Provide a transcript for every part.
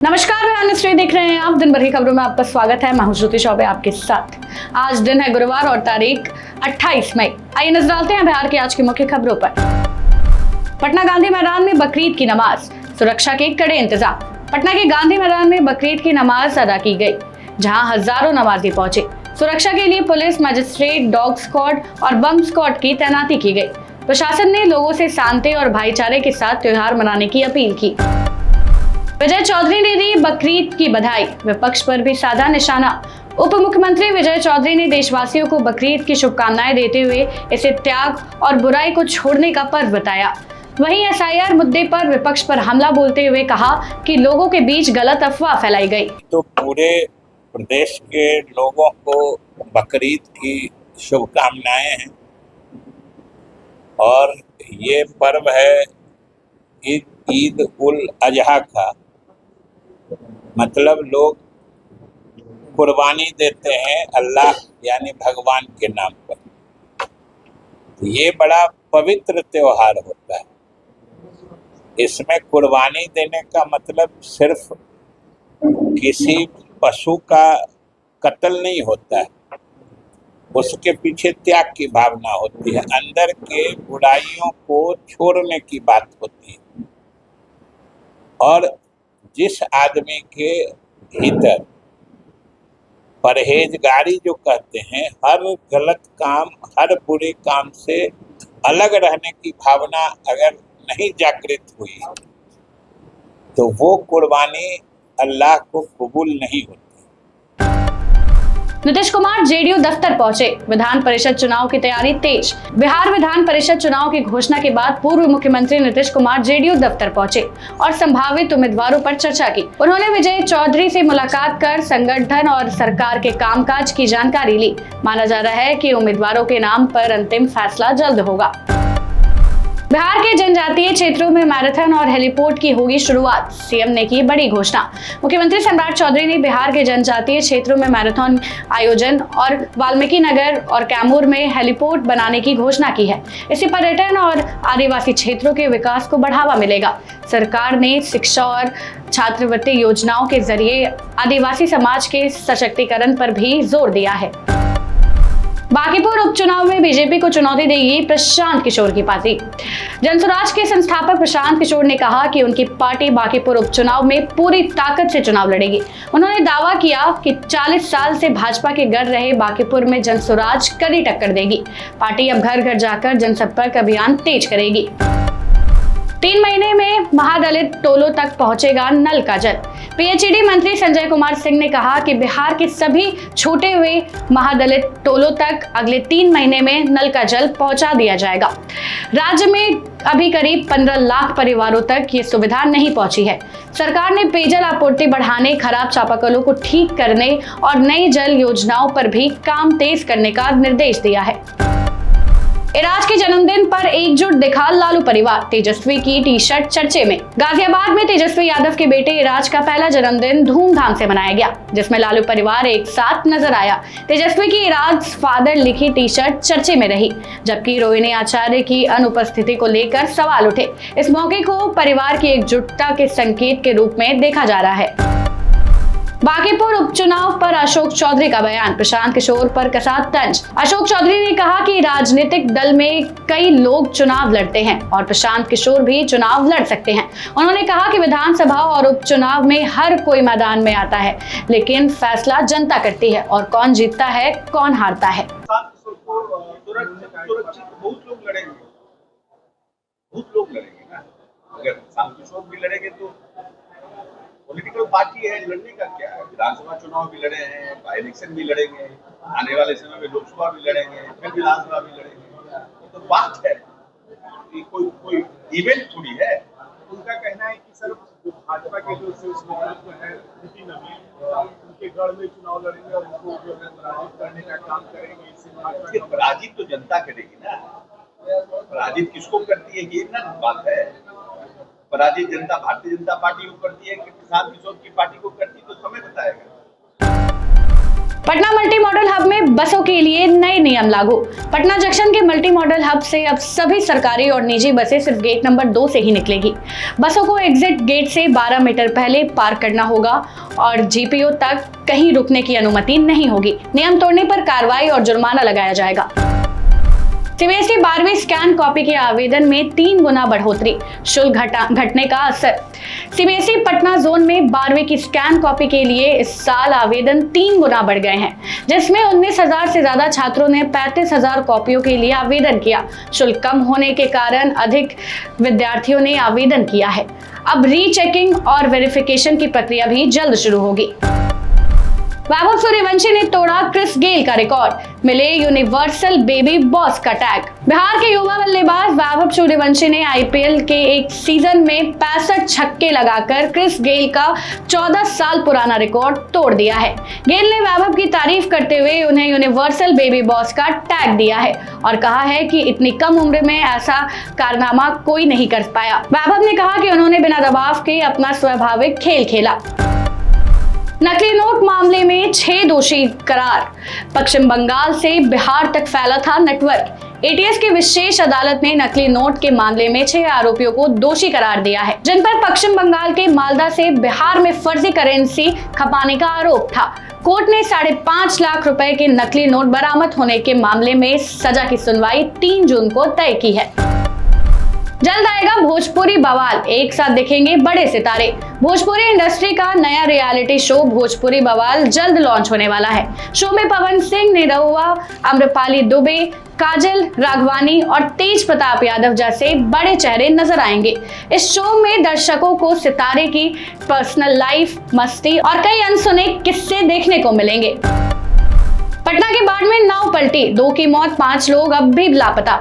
नमस्कार, मैं देख रहे हैं आप। दिन भर की खबरों में आपका स्वागत है। मैं हूं श्रुति चौबे आपके साथ। आज दिन है गुरुवार और तारीख 28 मई। आइए नजर डालते हैं बिहार की आज की मुख्य खबरों पर। पटना गांधी मैदान में बकरीद की नमाज, सुरक्षा के कड़े इंतजाम। पटना के गांधी मैदान में बकरीद की नमाज अदा की गई, जहां हजारों नमाजी पहुंचे। सुरक्षा के लिए पुलिस, मजिस्ट्रेट, डॉग स्क्वाड और बम स्क्वाड की तैनाती की गई। प्रशासन ने लोगों से शांति और भाईचारे के साथ त्योहार मनाने की अपील की। विजय चौधरी ने दी बकरीद की बधाई, विपक्ष पर भी साधा निशाना। उप मुख्यमंत्री विजय चौधरी ने देशवासियों को बकरीद की शुभकामनाएं देते हुए इसे त्याग और बुराई को छोड़ने का पर्व बताया। वहीं एसआईआर मुद्दे पर विपक्ष पर हमला बोलते हुए कहा कि लोगों के बीच गलत अफवाह फैलाई गई। तो पूरे प्रदेश के लोगों को बकरीद की शुभकामनाएं हैं और ये पर्व है ईद उल अजहा का। मतलब लोग कुर्बानी देते हैं अल्लाह यानी भगवान के नाम पर। ये बड़ा पवित्र त्योहार होता है। इसमें कुर्बानी देने का मतलब सिर्फ किसी पशु का कत्ल नहीं होता है, उसके पीछे त्याग की भावना होती है, अंदर के बुराइयों को छोड़ने की बात होती है। और जिस आदमी के भीतर परहेजगारी जो कहते हैं, हर गलत काम, हर बुरे काम से अलग रहने की भावना अगर नहीं जागृत हुई तो वो कुर्बानी अल्लाह को कबूल नहीं होती। नीतीश कुमार जेडीयू दफ्तर पहुंचे, विधान परिषद चुनाव की तैयारी तेज। बिहार विधान परिषद चुनाव की घोषणा के बाद पूर्व मुख्यमंत्री नीतीश कुमार जेडीयू दफ्तर पहुंचे और संभावित उम्मीदवारों पर चर्चा की। उन्होंने विजय चौधरी से मुलाकात कर संगठन और सरकार के कामकाज की जानकारी ली। माना जा रहा है कि उम्मीदवारों के नाम पर अंतिम फैसला जल्द होगा। बिहार के जनजातीय क्षेत्रों में मैराथन और हेलीपोर्ट की होगी शुरुआत, सीएम ने की बड़ी घोषणा। मुख्यमंत्री सम्राट चौधरी ने बिहार के जनजातीय क्षेत्रों में मैराथन आयोजन और वाल्मीकि नगर और कैमूर में हेलीपोर्ट बनाने की घोषणा की है। इससे पर्यटन और आदिवासी क्षेत्रों के विकास को बढ़ावा मिलेगा। सरकार ने शिक्षा और छात्रवृत्ति योजनाओं के जरिए आदिवासी समाज के सशक्तिकरण पर भी जोर दिया है। बांकीपुर उपचुनाव में बीजेपी को चुनौती देगी प्रशांत किशोर की पार्टी। जनसुराज के संस्थापक प्रशांत किशोर ने कहा कि उनकी पार्टी बांकीपुर उपचुनाव में पूरी ताकत से चुनाव लड़ेगी। उन्होंने दावा किया कि 40 साल से भाजपा के गढ़ रहे बांकीपुर में जनसुराज कड़ी टक्कर देगी। पार्टी अब घर घर जाकर जनसंपर्क अभियान तेज करेगी। 3 महीने में महादलित टोलों तक पहुंचेगा नल का जल। पीएचईडी मंत्री संजय कुमार सिंह ने कहा कि बिहार के सभी छूटे हुए महादलित टोलों तक अगले 3 महीने में नल का जल पहुंचा दिया जाएगा। राज्य में अभी करीब 15 लाख परिवारों तक ये सुविधा नहीं पहुंची है। सरकार ने पेयजल आपूर्ति बढ़ाने, खराब चापाकलों को ठीक करने और नई जल योजनाओं पर भी काम तेज करने का निर्देश दिया है। इराज के जन्मदिन पर एकजुट दिखा लालू परिवार, तेजस्वी की टी शर्ट चर्चे में। गाजियाबाद में तेजस्वी यादव के बेटे इराज का पहला जन्मदिन धूमधाम से मनाया गया, जिसमें लालू परिवार एक साथ नजर आया। तेजस्वी की इराज फादर लिखी टी शर्ट चर्चे में रही, जबकि रोहिणी आचार्य की अनुपस्थिति को लेकर सवाल उठे। इस मौके को परिवार की एकजुटता के संकेत के रूप में देखा जा रहा है। बांकीपुर उपचुनाव पर अशोक चौधरी का बयान, प्रशांत किशोर पर कसा तंज। अशोक चौधरी ने कहा कि राजनीतिक दल में कई लोग चुनाव लड़ते हैं और प्रशांत किशोर भी चुनाव लड़ सकते हैं। उन्होंने कहा कि विधानसभा और उपचुनाव में हर कोई मैदान में आता है, लेकिन फैसला जनता करती है और कौन जीतता है, कौन हारता है। बहुत लोग लड़ेंगे ना, अगर प्रशांत किशोर भी लड़ेंगे तो पॉलिटिकल पार्टी है, लड़ने का क्या है। विधानसभा चुनाव भी लड़े हैं, बाई इलेक्शन भी लड़ेंगे, आने वाले समय में लोकसभा भी लड़ेंगे, फिर विधानसभा भी लड़ेंगे। तो बात है कि कोई इवेंट थोड़ी है। उनका कहना है कि सर जो भाजपा के जो है उनके गढ़ में चुनाव लड़ेंगे और उनको जो है पराजित करने का काम करेंगे। इससे पराजित तो जनता करेगी ना, पराजित किसको करती है ये ना बात है। पराजित जनता भारतीय जनता पार्टी को करती है कि प्रशांत किशोर की पार्टी को करती है, तो समय बताएगा। पटना मल्टी मॉडल हब में बसों के लिए नए नियम लागू। पटना जंक्शन के मल्टी मॉडल हब से अब सभी सरकारी और निजी बसें सिर्फ गेट नंबर 2 से ही निकलेगी। बसों को एग्जिट गेट से 12 मीटर पहले पार्क करना होगा और जीपीओ तक कहीं रुकने की अनुमति नहीं होगी। नियम तोड़ने पर कार्रवाई और जुर्माना लगाया जाएगा। सीबीएसई 12वीं स्कैन कॉपी के आवेदन में 3 गुना बढ़ोतरी, शुल्क घटने का असर। सीबीएसई पटना जोन में 12वीं की स्कैन कॉपी के लिए इस साल आवेदन 3 गुना बढ़ गए हैं, जिसमें 19,000 से ज्यादा छात्रों ने 35,000 कॉपियों के लिए आवेदन किया। शुल्क कम होने के कारण अधिक विद्यार्थियों ने आवेदन किया है। अब रीचेकिंग और वेरिफिकेशन की प्रक्रिया भी जल्द शुरू होगी। वैभव सूर्यवंशी ने तोड़ा क्रिस गेल का रिकॉर्ड, मिले यूनिवर्सल बेबी बॉस का टैग। बिहार के युवा बल्लेबाज वैभव सूर्यवंशी ने आईपीएल के एक सीजन में 65 छक्के लगाकर क्रिस गेल का 14 साल पुराना रिकॉर्ड तोड़ दिया है। गेल ने वैभव की तारीफ करते हुए उन्हें यूनिवर्सल बेबी बॉस का टैग दिया है और कहा है कि इतनी कम उम्र में ऐसा कारनामा कोई नहीं कर पाया। वैभव ने कहा कि उन्होंने बिना दबाव के अपना स्वाभाविक खेल खेला। नकली नोट मामले में 6 दोषी करार, पश्चिम बंगाल से बिहार तक फैला था नेटवर्क। एटीएस की विशेष अदालत ने नकली नोट के मामले में 6 आरोपियों को दोषी करार दिया है, जिन पर पश्चिम बंगाल के मालदा से बिहार में फर्जी करेंसी खपाने का आरोप था। कोर्ट ने 5.5 लाख रुपए के नकली नोट बरामद होने के मामले में सजा की सुनवाई 3 जून को तय की है। जल्द आएगा भोजपुरी बवाल, एक साथ दिखेंगे बड़े सितारे। भोजपुरी इंडस्ट्री का नया रियलिटी शो भोजपुरी बवाल जल्द लॉन्च होने वाला है। शो में पवन सिंह, निरहुआ, आम्रपाली दुबे, काजल राघवानी और तेज प्रताप यादव जैसे बड़े चेहरे नजर आएंगे। इस शो में दर्शकों को सितारे की पर्सनल लाइफ, मस्ती और कई अनसुने किस्से देखने को मिलेंगे। पटना के बाढ़ में नाव पलटी, 2 की मौत, 5 लोग अब भी लापता।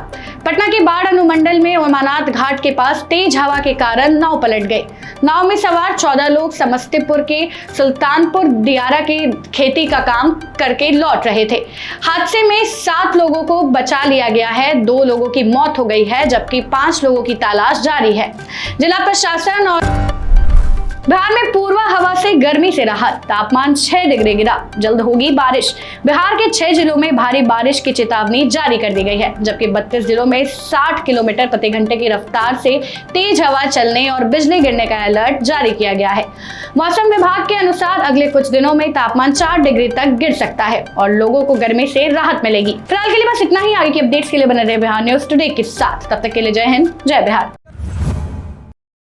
पटना के बाढ़ अनुमंडल में उमानाथ घाट के पास तेज हवा के कारण नाव पलट गई। नाव में सवार 14 लोग समस्तीपुर के सुल्तानपुर दियारा के खेती का काम करके लौट रहे थे। हादसे में 7 लोगों को बचा लिया गया है, 2 लोगों की मौत हो गई है, जबकि 5 लोगों की तलाश जारी है। जिला प्रशासन और बिहार में पूर्वा हवा से गर्मी से राहत, तापमान 6 डिग्री गिरा, जल्द होगी बारिश। बिहार के 6 जिलों में भारी बारिश की चेतावनी जारी कर दी गई है, जबकि 32 जिलों में 60 किलोमीटर प्रति घंटे की रफ्तार से तेज हवा चलने और बिजली गिरने का अलर्ट जारी किया गया है। मौसम विभाग के अनुसार अगले कुछ दिनों में तापमान 4 डिग्री तक गिर सकता है और लोगों को गर्मी से राहत मिलेगी। फिलहाल के लिए बस इतना ही। आगे की अपडेट्स के लिए बने रहे बिहार न्यूज टुडे के साथ। तब तक के लिए जय हिंद, जय बिहार।